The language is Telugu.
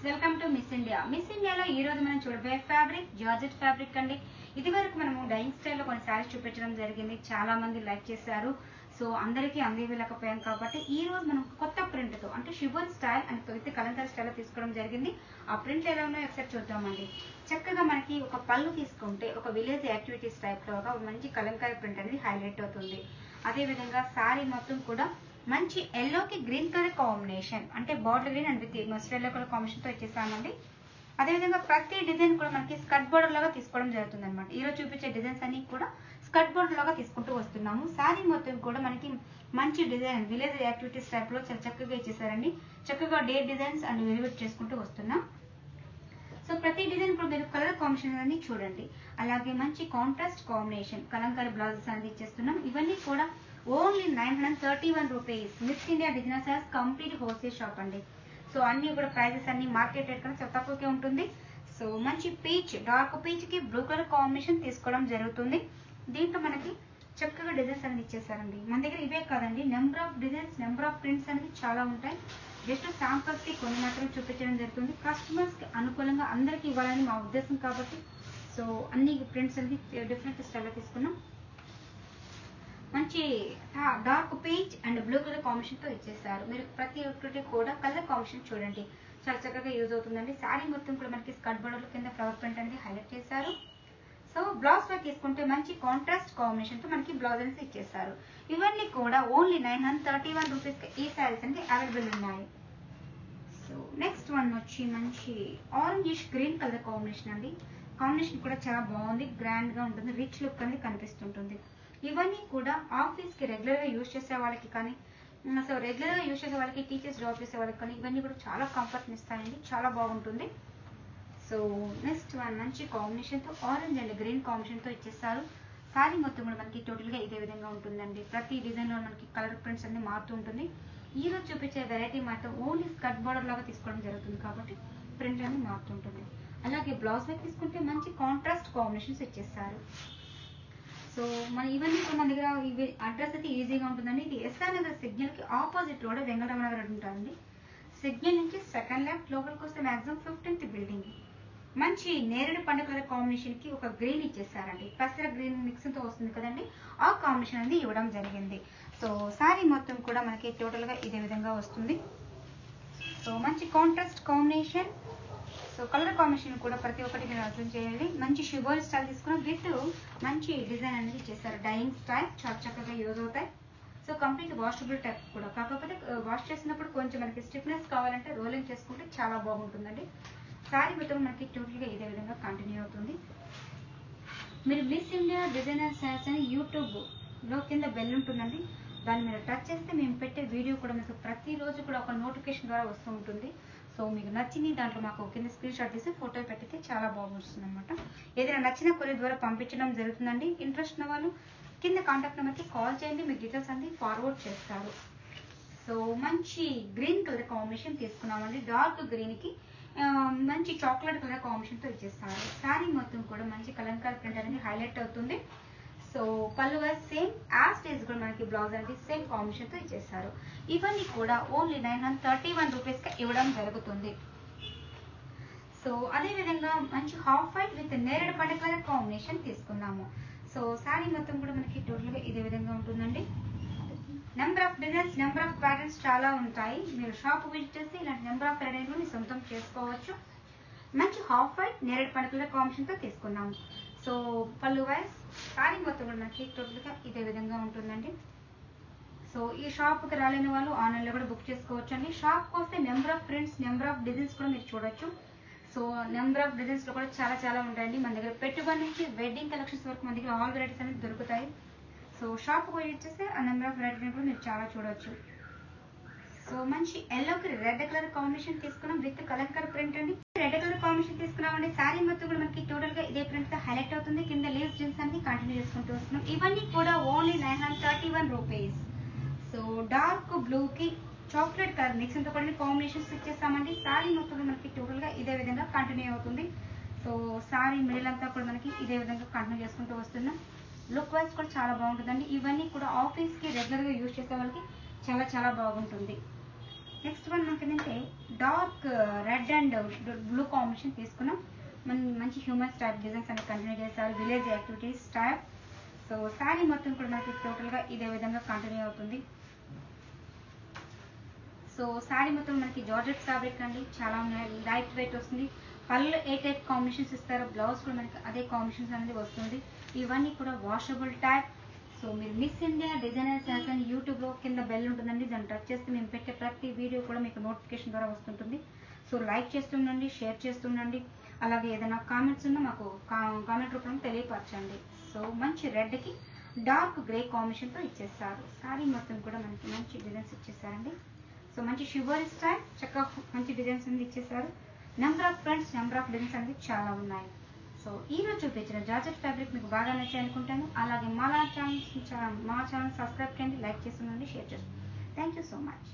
Welcome to miss India. Miss ఇండియాలో ఈ రోజు మనం చూడబోయే ఫ్యాబ్రిక్ జార్జెట్ ఫ్యాబ్రిక్ అండి. ఇది వరకు మనము డైయింగ్ స్టైల్లో కొన్ని శారీస్ చూపించడం జరిగింది. చాలా మంది లైక్ చేశారు. సో అందరికీ అందివ్వలేకపోయాం కాబట్టి ఈ రోజు మనం కొత్త ప్రింట్ తో అంటే shibori style and with Kalamkari style తీసుకోవడం జరిగింది. ఆ ప్రింట్ ఎలా ఉన్నాయో ఒకసారి చూద్దామండి. చక్కగా మనకి ఒక పళ్ళు తీసుకుంటే ఒక విలేజ్ యాక్టివిటీస్ టైప్ లో ఒక మంచి కలంకారీ ప్రింట్ అనేది హైలైట్ అవుతుంది. అదే విధంగా శారీ మొత్తం కూడా మంచి ఎల్లోకి గ్రీన్ కలర్ కాంబినేషన్ అంటే border green and with mustard yellow colour combination తో ఇచ్చేసామండి. అదేవిధంగా ప్రతి డిజైన్ కూడా మనకి స్కర్ట్ బోర్డర్ లాగా తీసుకోవడం జరుగుతుంది అనమాట. ఈ రోజు చూపించే డిజైన్స్ అన్ని కూడా స్కర్ట్ బోర్డర్ లాగా తీసుకుంటూ వస్తున్నాము. శారీ మొత్తం కూడా మనకి మంచి డిజైన్ విలేజ్ యాక్టివిటీస్ టైప్ లో చాలా చక్కగా ఇచ్చేసారండి. చక్కగా డే డిజైన్స్ అండ్ వెలివేట్ చేసుకుంటూ వస్తున్నాం. సో ప్రతి డిజైన్ కూడా మీరు కలర్ కాంబినేషన్ అనేది చూడండి. అలాగే మంచి కాంట్రాస్ట్ కాంబినేషన్ కలంకారీ బ్లౌజెస్ అనేది ఇచ్చేస్తున్నాం. ఇవన్నీ కూడా only 931 rupees. Miss India designers complete wholesale shop అండి. సో అన్ని కూడా ప్రైజెస్ అన్ని మార్కెట్ రేట్ కన్నా చాలా తక్కువకే ఉంటుంది. సో మంచి పీచ్ డార్క్ పీచ్ కి బ్లూ కలర్ కాంబినేషన్ తీసుకోవడం జరుగుతుంది. దీంట్లో మనకి చక్కగా డిజైన్స్ అనేది ఇచ్చేసారండి. మన దగ్గర ఇవే కాదండి, number of designs number of prints అనేది చాలా ఉంటాయి. జస్ట్ శాంపుల్స్ కి కొన్ని మాత్రం చూపించడం జరుగుతుంది. కస్టమర్స్ కి అనుకూలంగా అందరికి ఇవ్వాలని మా ఉద్దేశం కాబట్టి సో అన్ని ప్రింట్స్ అనేది డిఫరెంట్ స్టైల్లో తీసుకున్నాం. మంచి dark peach and blue colour combination తో ఇచ్చేసారు. మీరు ప్రతి ఒక్కటి కూడా కలర్ కాంబినేషన్ చూడండి, చాలా చక్కగా యూజ్ అవుతుందండి. శారీ మొత్తం కూడా మనకి స్కర్ట్ బోర్డర్ కింద ఫ్లవర్ ప్రింట్ అనేది హైలైట్ చేశారు. సో బ్లౌజ్ లో తీసుకుంటే మంచి కాంట్రాస్ట్ కాంబినేషన్ తో మనకి బ్లౌజ్ అనేది ఇచ్చేసారు. ఇవన్నీ కూడా ఓన్లీ 931 రూపీస్ ఈ శారీస్ అనేది అవైలబుల్ ఉన్నాయి. సో నెక్స్ట్ వన్ వచ్చి మంచి ఆరెంజిష్ గ్రీన్ కలర్ కాంబినేషన్ అండి. కాంబినేషన్ కూడా చాలా బాగుంది, గ్రాండ్ గా ఉంటుంది, రిచ్ లుక్ అనేది కనిపిస్తుంటుంది. ఇవన్నీ కూడా ఆఫీస్ కి రెగ్యులర్ గా యూజ్ చేసే వాళ్ళకి కానీ సో రెగ్యులర్ గా యూజ్ చేసే వాళ్ళకి టీచర్స్ జాబ్ చేసే వాళ్ళకి కానీ ఇవన్నీ కూడా చాలా కంఫర్ట్ ఇస్తాయండి, చాలా బాగుంటుంది. సో నెక్స్ట్ వన్ మంచి కాంబినేషన్ తో ఆరెంజ్ అండ్ గ్రీన్ కాంబినేషన్ తో ఇచ్చేస్తారు. శారీ మొత్తం కూడా మనకి టోటల్ గా ఇదే విధంగా ఉంటుందండి. ప్రతి డిజైన్ లో మనకి కలర్ ప్రింట్స్ అన్ని మారుతూ ఉంటుంది. ఈ రోజు చూపించే వెరైటీ మాత్రం ఓన్లీ స్కర్ట్ బోర్డర్ లాగా తీసుకోవడం జరుగుతుంది కాబట్టి ప్రింట్ అనేది మారుతుంటుంది. అలాగే బ్లౌజ్ లో తీసుకుంటే మంచి కాంట్రాస్ట్ కాంబినేషన్స్ ఇచ్చేస్తారు. సో మన ఇవన్నీ మన దగ్గర అడ్రస్ అయితే ఈజీగా ఉంటుందండి. ఇది ఎస్ఆర్ నగర్ సిగ్నల్ కి ఆపోజిట్ రోడ్ వెంకటరమణ నగర్ ఉంటుందండి. సిగ్నల్ నుంచి సెకండ్ లెఫ్ట్ లోపలికి వస్తే మాక్సిమం 15th బిల్డింగ్. మంచి నేరేడు పండు కలర్ కాంబినేషన్ కి ఒక గ్రీన్ ఇచ్చేసారండి. పెసర గ్రీన్ మిక్స్ తో వస్తుంది కదండి, ఆ కాంబినేషన్ అనేది ఇవ్వడం జరిగింది. సో శారీ మొత్తం కూడా మనకి టోటల్ గా ఇదే విధంగా వస్తుంది. సో మంచి contrast combination. So colour combination కూడా ప్రతి ఒక్కటి మీరు అర్థం చేయాలి. మంచి షిబోరి స్టైల్ తీసుకుని విత్ మంచి డిజైన్ అనేది చేశారు. డైయింగ్ స్టైల్ చాలా చక్కగా యూజ్ అవుతాయి. సో కంప్లీట్ వాషబుల్ టైప్ కూడా, కాకపోతే వాష్ చేసినప్పుడు కొంచెం మనకి స్టిఫ్నెస్ కావాలంటే రోలింగ్ చేసుకుంటే చాలా బాగుంటుందండి. శారీ మొత్తం మనకి టోటల్గా ఇదే విధంగా కంటిన్యూ అవుతుంది. మీరు మిస్ ఇండియా డిజైనర్ శారీస్ అని యూట్యూబ్ లో కింద బెల్ ఉంటుందండి, దాన్ని మీరు టచ్ చేస్తే మేము పెట్టే వీడియో కూడా మీకు ప్రతిరోజు కూడా ఒక నోటిఫికేషన్ ద్వారా వస్తూ ఉంటుంది. సో మీకు నచ్చింది దాంట్లో మాకు కింద స్క్రీన్ షాట్ తీసి ఫోటో పెట్టితే చాలా బాగుంటుంది అనమాట. ఏదైనా నచ్చిన కొరియర్ ద్వారా పంపించడం జరుగుతుందండి. ఇంట్రెస్ట్ ఉన్న వాళ్ళు కింద కాంటాక్ట్ నెంబర్కి కాల్ చేయండి, మీకు డీటెయిల్స్ అన్ని ఫార్వర్డ్ చేస్తారు. సో మంచి గ్రీన్ కలర్ కాంబినేషన్ తీసుకున్నామండి. డార్క్ గ్రీన్ కి మంచి చాక్లెట్ కలర్ కాంబినేషన్ తో ఇచ్చేస్తారు. శారీ మొత్తం కూడా మంచి కలంకారీ ప్రింట్ అనేది హైలైట్ అవుతుంది. సో పళ్ళు సేమ్ యాజ్ డేస్ కూడా మనకి బ్లౌజ్ అనేది సేమ్ కాంబినేషన్ తో ఇచ్చేస్తారు. ఇవన్నీ కూడా ఓన్లీ 931 రూపీస్ కి ఇవ్వడం జరుగుతుంది. సో అదే విధంగా మంచి హాఫ్ వైట్ విత్ నేరేడు పండు కలర్ కాంబినేషన్ తీసుకున్నాము. సో శారీ మొత్తం కూడా మనకి టోటల్ గా ఇదే విధంగా ఉంటుందండి. Number of designs number of patterns చాలా ఉంటాయి. మీరు షాప్ విజిట్ చేసి ఇలాంటి నెంబర్ ఆఫ్ వెరైటీలు మీ సొంతం చేసుకోవచ్చు. మంచి హాఫ్ వైట్ నేరేడు పండు కలర్ కాంబినేషన్ తో తీసుకున్నాము. సో పళ్ళు వైస్ శారీ మొత్తం కూడా మనకి టోటల్ గా ఇదే విధంగా ఉంటుందండి. సో ఈ షాప్ కి రాలేని వాళ్ళు ఆన్లైన్ లో కూడా బుక్ చేసుకోవచ్చు అండి. షాప్ కి వస్తే number of prints number of designs కూడా మీరు చూడొచ్చు. సో నెంబర్ ఆఫ్ డిజైన్స్ లో కూడా చాలా ఉంటాయండి. మన దగ్గర పెట్టుబడి నుంచి వెడ్డింగ్ కలెక్షన్స్ వరకు మన దగ్గర ఆల్ వెరైటీస్ అనేది దొరుకుతాయి. సో షాప్ కి వచ్చేస్తే ఆ నెంబర్ ఆఫ్ వెరైటీస్ కూడా మీరు చాలా చూడొచ్చు. సో మంచి ఎల్లోకి రెడ్ కలర్ కాంబినేషన్ తీసుకున్నాం విత్ కలంకారీ ప్రింట్ అండి. రెడ్ కలర్ కాంబినేషన్ తీసుకున్నామండి. శారీ మొత్తం కూడా మనకి టోటల్ గా ఇదే ప్రింట్ తో హైలైట్ అవుతుంది. కింద లీవ్స్ జీన్స్ అన్ని కంటిన్యూ చేసుకుంటూ వస్తున్నాం. ఇవన్నీ కూడా only 931 rupees. So dark blue కి చాక్లెట్ కలర్ మిక్స్ తో కూడా కాంబినేషన్స్ ఇచ్చేస్తామండి. శారీ మొత్తం మనకి టోటల్ గా ఇదే విధంగా కంటిన్యూ అవుతుంది. సో శారీ మిడిల్ అంతా కూడా మనకి ఇదే విధంగా కంటిన్యూ చేసుకుంటూ వస్తున్నాం. లుక్ వైజ్ కూడా చాలా బాగుంటుందండి. ఇవన్నీ కూడా ఆఫీస్ కి రెగ్యులర్ గా యూజ్ చేసే వాళ్ళకి చాలా బాగుంటుంది. నెక్స్ట్ వన్ మనకి ఏంటంటే dark red and blue combination తీసుకున్నాం. మంచి హ్యూమన్ స్టైల్ డిజైన్స్ అనేది కంటిన్యూ చేస్తారు, village activities style. So sari మొత్తం కూడా మనకి టోటల్గా ఇదే విధంగా కంటిన్యూ అవుతుంది. సో శారీ మొత్తం మనకి జార్జెట్ ఫ్యాబ్రిక్ అండి, చాలా ఉన్నాయి, లైట్ వెయిట్ వస్తుంది. పళ్ళు ఏ టైప్ కాంబినేషన్స్ ఇస్తారో బ్లౌజ్ కూడా మనకి అదే కాంబినేషన్స్ అనేది వస్తుంది. ఇవన్నీ కూడా వాషబుల్ టైప్. సో మీరు మిస్ ఇండియా డిజైనర్ ఛానల్స్ అని యూట్యూబ్లో కింద బెల్ ఉంటుందండి, దాన్ని టచ్ చేస్తే మేము పెట్టే ప్రతి వీడియో కూడా మీకు నోటిఫికేషన్ ద్వారా వస్తుంటుంది. సో లైక్ చేస్తుండండి, షేర్ చేస్తుండండి. అలాగే ఏదైనా కామెంట్స్ ఉన్నా మాకు కామెంట్ రూపంలో తెలియపరచండి. సో మంచి రెడ్కి డార్క్ గ్రే కాంబినేషన్తో ఇచ్చేస్తారు. శారీ మొత్తం కూడా మనకి మంచి డిజైన్స్ ఇచ్చేసారండి. సో మంచి షివరీ స్టైల్, చక్కగా మంచి డిజైన్స్ అనేది ఇచ్చేసారు. Number of friends, number of designs అనేది చాలా ఉన్నాయి. సో ఈరోజు చూపించిన జార్జెట్ ఫ్యాబ్రిక్ మీకు బాగా నచ్చాయి అనుకుంటాను. అలాగే మా ఛానల్ సబ్స్క్రైబ్ చేయండి, లైక్ చేస్తుండండి, షేర్ చేస్తుంది. Thank you so much.